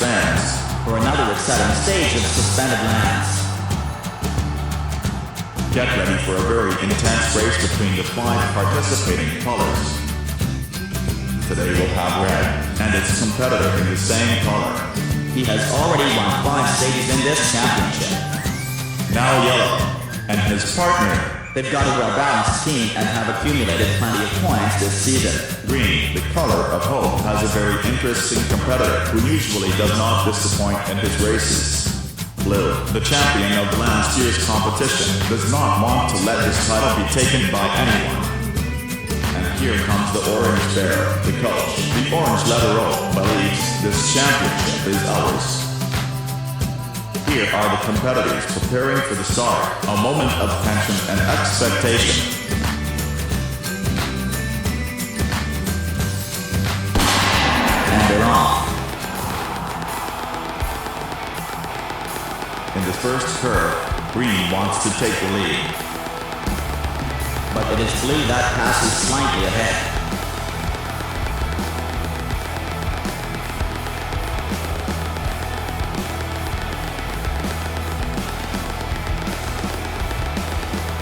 fans for another exciting stage of suspended lands. Get ready for a very intense race between the 5 participating colors. Today we'll have red and its competitor in the same color. He has already won 5 stages in this championship. Now yellow and his partner. They've got a well-balanced team and have accumulated plenty of points this season. Green, the color of hope, has a very interesting competitor who usually does not disappoint in his races. Blue, the champion of last year's competition, does not want to let his title be taken by anyone. And here comes the orange bear, the coach. The orange letter O believes this championship is ours. Here are the competitors preparing for the start, a moment of tension and expectation. And they're off. In the first curve, green wants to take the lead. But it is blue that passes slightly ahead.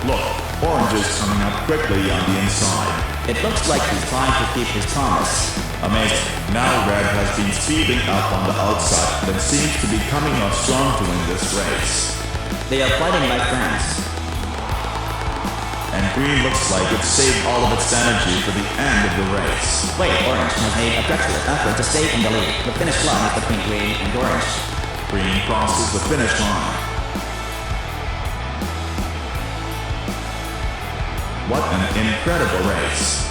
Look, orange is coming up quickly on the inside. It looks like he's trying to keep his promise. Amazing. Now red has been speeding up on the outside and seems to be coming on strong to win this race. They are fighting like friends. And green looks like it saved all of its energy for the end of the race. Wait, orange has made a desperate effort to stay in the lead. The finish line is between green and orange. Green crosses the finish line. What an incredible race.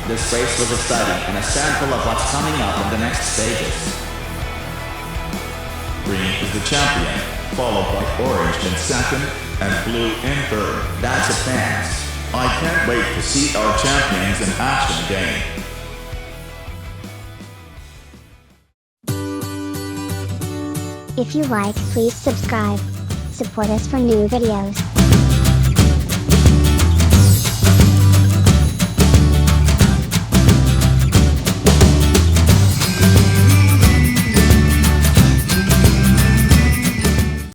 This race was exciting and a sample of what's coming up in the next stages. Green is the champion, followed by orange in second and blue in third. That's a fans. I can't wait to see our champions in action again. If you like, please subscribe. Support us for new videos.